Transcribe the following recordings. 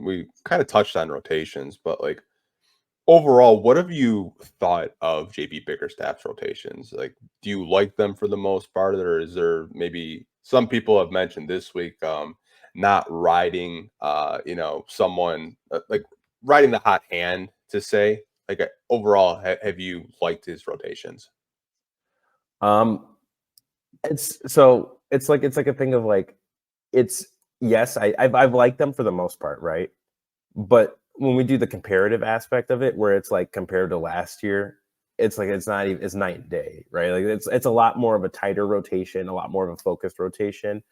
we kind of touched on rotations, but like overall, what have you thought of JB Bickerstaff's rotations? Like, do you like them for the most part, or is there maybe some people have mentioned this week not riding someone like riding the hot hand to say like overall have you liked his rotations? Um, it's like a thing of like it's yes, I've liked them for the most part, right? But when we do the comparative aspect of it, where it's like compared to last year, it's like it's not even it's night and day, right? Like it's a lot more of a tighter rotation, a lot more of a focused rotation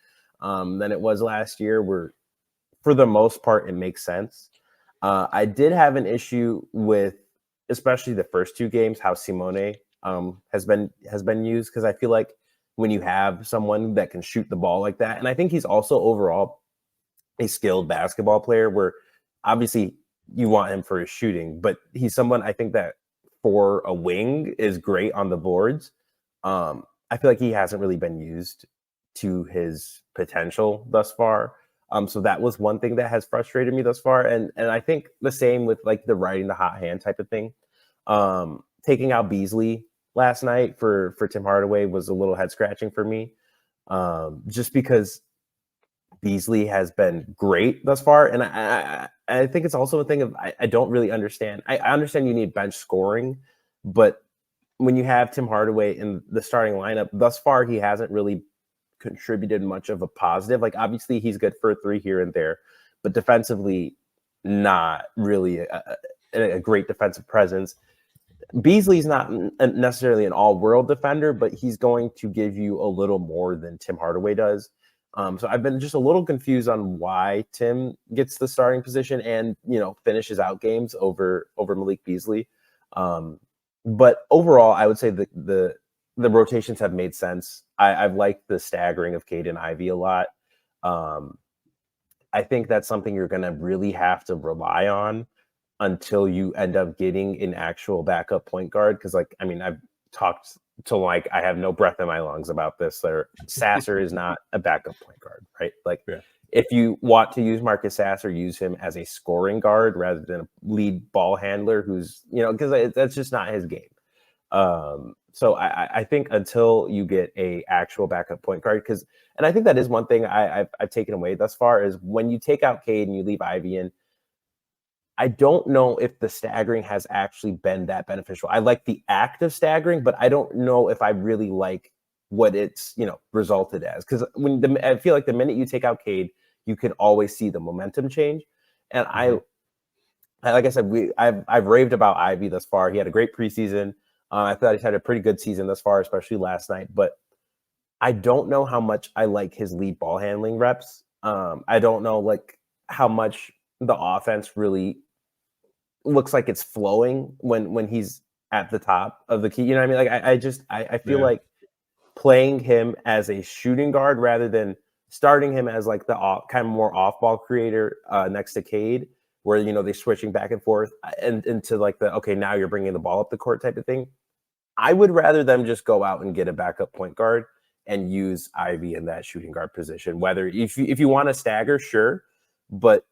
than it was last year. Where for the most part, it makes sense. I did have an issue with, especially the first two games, how Simone has been used because I feel like when you have someone that can shoot the ball like that, and I think he's also overall a skilled basketball player. Where obviously you want him for his shooting, but he's someone I think that for a wing is great on the boards. I feel like he hasn't really been used to his potential thus far. So that was one thing that has frustrated me thus far, and I think the same with like the riding the hot hand type of thing. Taking out Beasley last night for Tim Hardaway was a little head scratching for me, just because Beasley has been great thus far, and I think it's also a thing of I don't really understand. I understand you need bench scoring, but when you have Tim Hardaway in the starting lineup, thus far he hasn't really contributed much of a positive. Like obviously he's good for a three here and there, but defensively, not really a great defensive presence. Beasley's not necessarily an all-world defender, but he's going to give you a little more than Tim Hardaway does. So I've been just a little confused on why Tim gets the starting position and finishes out games over Malik Beasley. But overall, I would say the rotations have made sense. I've liked the staggering of Cade and Ivy a lot. I think that's something you're going to really have to rely on until you end up getting an actual backup point guard. Because, like, I mean, I've talked to like I have no breath in my lungs about this. Sasser is not a backup point guard, right? Like, Yeah. if you want to use Marcus Sasser, use him as a scoring guard rather than a lead ball handler who's, because that's just not his game. So I think until you get a actual backup point guard, and I think that is one thing I've taken away thus far is when you take out Cade and you leave Ivy in, I don't know if the staggering has actually been that beneficial. I like the act of staggering, but I don't know if I really like what it's resulted as. Because I feel like the minute you take out Cade, you can always see the momentum change. And I like I said, I've raved about Ivy thus far. He had a great preseason. I thought he had a pretty good season thus far, especially last night. But I don't know how much I like his lead ball handling reps. I don't know like how much the offense really looks like it's flowing when he's at the top of the key. You know what I mean? Like I feel like playing him as a shooting guard rather than starting him as like the kind of more off ball creator next to Cade, where they're switching back and forth and into like okay, now you're bringing the ball up the court type of thing. I would rather them just go out and get a backup point guard and use Ivy in that shooting guard position. Whether if you want to stagger, sure, but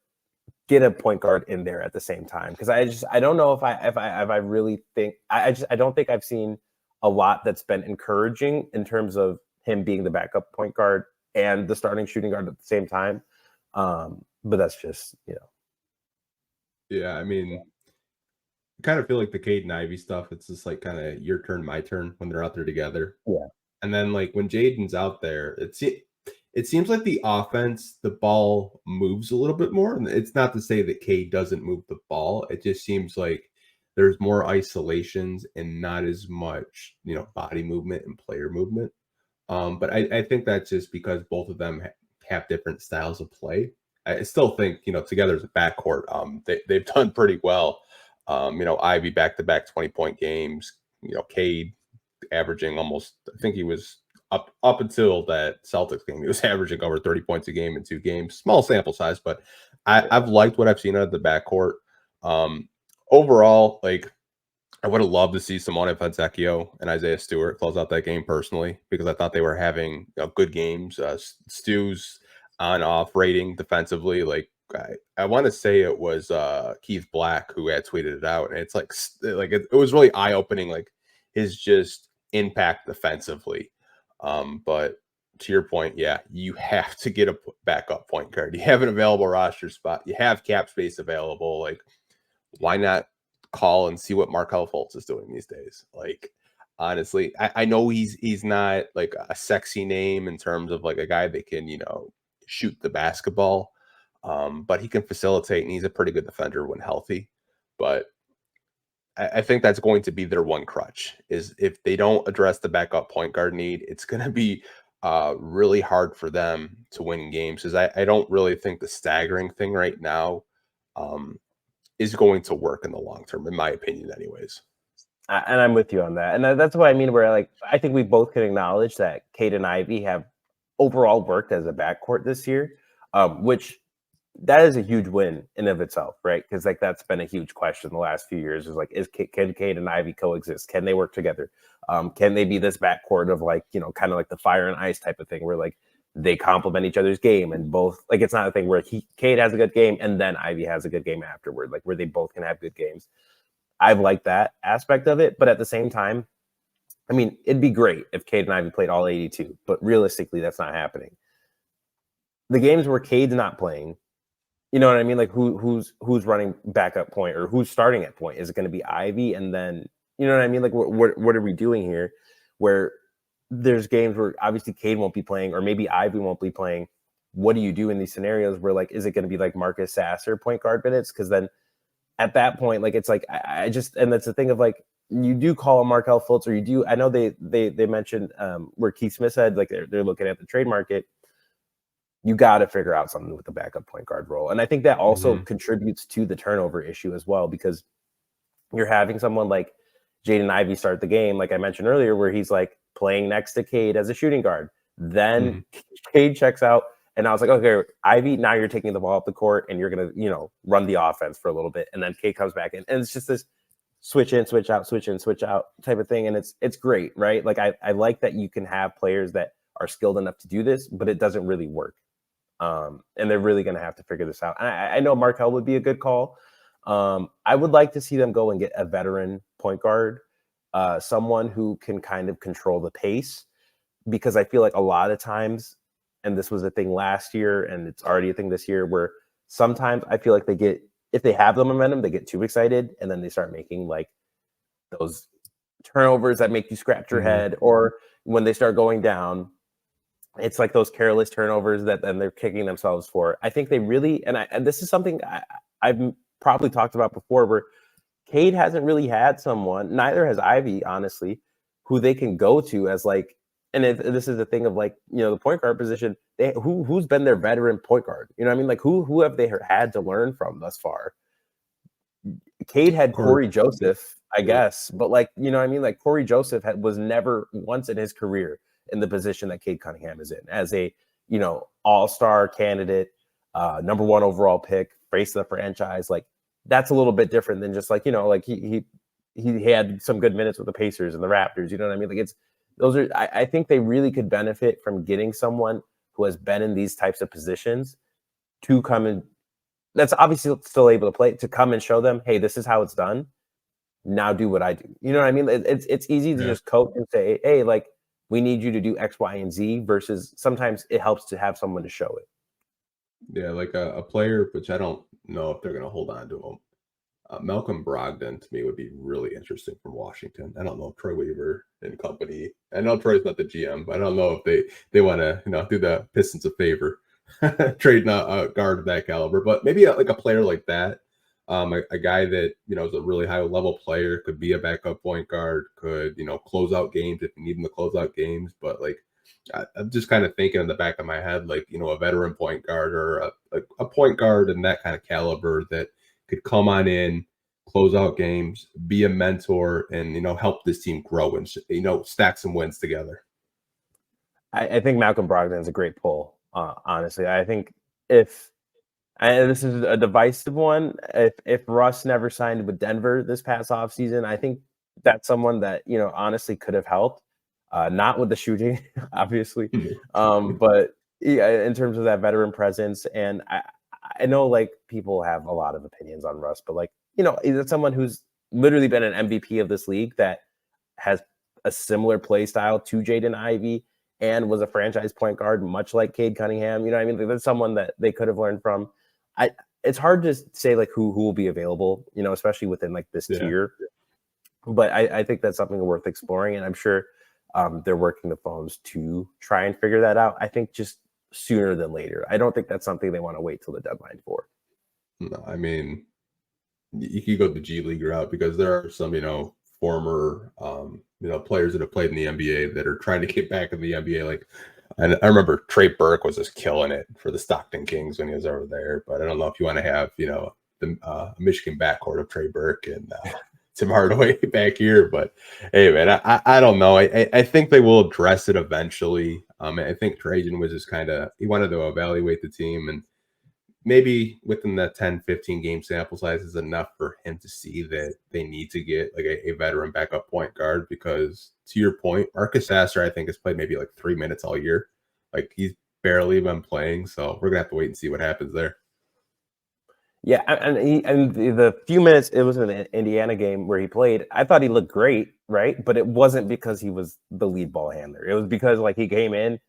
get a point guard in there at the same time, because I don't know if I really think I don't think I've seen a lot that's been encouraging in terms of him being the backup point guard and the starting shooting guard at the same time. But that's just Yeah, I mean, I kind of feel like the Cade and Ivy stuff, it's just like kind of your turn, my turn when they're out there together. Yeah. And then like when Jaden's out there, it seems like the offense, the ball moves a little bit more. And it's not to say that Cade doesn't move the ball. It just seems like there's more isolations and not as much, body movement and player movement. But I think that's just because both of them have different styles of play. I still think, together as a backcourt, they've done pretty well. Ivy back-to-back 20-point games, Cade averaging almost, I think he was up until that Celtics game, he was averaging over 30 points a game in 2 games. Small sample size, but I've liked what I've seen out of the backcourt. Overall, like I would have loved to see Simone Fontecchio and Isaiah Stewart close out that game personally, because I thought they were having good games. Stu's on-off rating defensively, like I want to say it was Keith Black who had tweeted it out, and it's like it was really eye opening, like his just impact defensively. But to your point, yeah, you have to get a backup point guard. You have an available roster spot. You have cap space available. Like, why not call and see what Markelle Fultz is doing these days? Like, honestly, I know he's not like a sexy name in terms of like a guy that can, shoot the basketball. But he can facilitate and he's a pretty good defender when healthy. But I think that's going to be their one crutch is if they don't address the backup point guard need, it's going to be really hard for them to win games. Because I don't really think the staggering thing right now is going to work in the long term, in my opinion, anyways. And I'm with you on that. And that's what I mean, where like I think we both can acknowledge that Cade and Ivy have overall worked as a backcourt this year, which that is a huge win in of itself, right? Because like that's been a huge question the last few years. Is like, can Cade and Ivy coexist? Can they work together? Can they be this backcourt of like, kind of like the fire and ice type of thing, where like they complement each other's game and both like it's not a thing where Cade has a good game and then Ivy has a good game afterward, like where they both can have good games. I've liked that aspect of it, but at the same time, I mean, it'd be great if Cade and Ivy played all 82, but realistically, that's not happening. The games where Cade's not playing, you know what I mean? Like who's running backup point or who's starting at point? Is it going to be Ivy? And then, you know what I mean? Like what are we doing here? Where there's games where obviously Cade won't be playing or maybe Ivy won't be playing. What do you do in these scenarios where like, is it going to be like Marcus Sasser point guard minutes? Because then at that point, like it's like I just, and that's the thing of like you do call a Markelle Fultz, or you do. I know they mentioned where Keith Smith said like they're looking at the trade market. You got to figure out something with the backup point guard role, and I think that also contributes to the turnover issue as well, because you're having someone like Jaden Ivey start the game, like I mentioned earlier, where he's like playing next to Cade as a shooting guard. Then Cade checks out. And I was like, okay, Ivy, now you're taking the ball up the court and you're going to, run the offense for a little bit. And then Cade comes back in. And it's just this switch in, switch out, switch in, switch out type of thing. And it's great, right? Like I like that you can have players that are skilled enough to do this, but it doesn't really work. And they're really going to have to figure this out. And I know Markelle would be a good call. I would like to see them go and get a veteran point guard, someone who can kind of control the pace, because I feel like a lot of times, and this was a thing last year, and it's already a thing this year, where sometimes I feel like if they have the momentum, they get too excited, and then they start making like those turnovers that make you scratch your head, or when they start going down, it's like those careless turnovers that then they're kicking themselves for. I think they really, and this is something I've probably talked about before, where Cade hasn't really had someone, neither has Ivy, honestly, who they can go to as like, and this is the thing of like, the point guard position, who's been their veteran point guard? You know what I mean? Like who have they had to learn from thus far? Cade had Corey Joseph, I guess, but like, you know what I mean? Like Corey Joseph was never once in his career in the position that Cade Cunningham is in, as a, all-star candidate, number one overall pick, face of the franchise. Like that's a little bit different than just like, like he had some good minutes with the Pacers and the Raptors. You know what I mean? Like I think they really could benefit from getting someone who has been in these types of positions to come in. That's obviously still able to play, to come and show them, hey, this is how it's done. Now do what I do. You know what I mean? It's easy to just coach and say, hey, like we need you to do X, Y, and Z, versus sometimes it helps to have someone to show it. Yeah, like a player, which I don't know if they're going to hold on to him. Malcolm Brogdon to me would be really interesting from Washington. I don't know if Troy Weaver and company. I know Troy's not the GM, but I don't know if they want to do the Pistons a favor, trading a guard of that caliber. But maybe like a player like that, a guy that is a really high level player, could be a backup point guard, could close out games if you need him to close out games. But like I'm just kind of thinking in the back of my head, like a veteran point guard or a point guard in that kind of caliber that could come on in, close out games, be a mentor, and help this team grow and stack some wins together. I think Malcolm Brogdon is a great pull. Honestly, I think this is a divisive one. If Russ never signed with Denver this past offseason, I think that's someone that honestly could have helped. Not with the shooting, obviously, but yeah, in terms of that veteran presence, and I know like people have a lot of opinions on Russ, but like, you know, is it someone who's literally been an MVP of this league that has a similar play style to Jaden Ivey and was a franchise point guard, much like Cade Cunningham? You know what I mean? Like, that's someone that they could have learned from. It's hard to say like who will be available, you know, especially within like this tier. But I think that's something worth exploring, and I'm sure they're working the phones to try and figure that out. I think just sooner than later. I don't think that's something they want to wait till the deadline for. No, I mean, you could go the G League route because there are some, former, players that have played in the NBA that are trying to get back in the NBA. Like, I remember Trey Burke was just killing it for the Stockton Kings when he was over there. But I don't know if you want to have, the Michigan backcourt of Trey Burke and Tim Hardaway back here. But hey, man, I don't know. I think they will address it eventually. I think Trajan was just he wanted to evaluate the team, and maybe within that 10-15 game sample size is enough for him to see that they need to get like a veteran backup point guard, because to your point, Marcus Sasser, I think, has played maybe like 3 minutes all year. Like, he's barely been playing. So we're gonna have to wait and see what happens there. Yeah, and the few minutes it was in the Indiana game where he played, I thought he looked great, right? But it wasn't because he was the lead ball handler. It was because like he came in,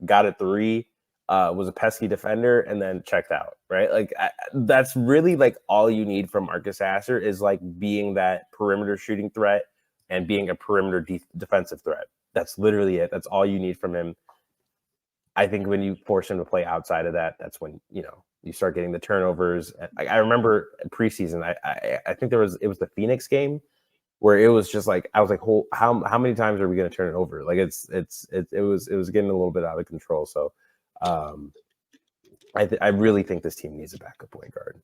got a three, was a pesky defender, and then checked out, right? Like that's really like all you need from Marcus Sasser is like being that perimeter shooting threat and being a perimeter defensive threat. That's literally it. That's all you need from him. I think when you force him to play outside of that, that's when you start getting the turnovers. I remember preseason, I think it was the Phoenix game where it was just like I was like, how many times are we going to turn it over? Like it was getting a little bit out of control. So I really think this team needs a backup point guard.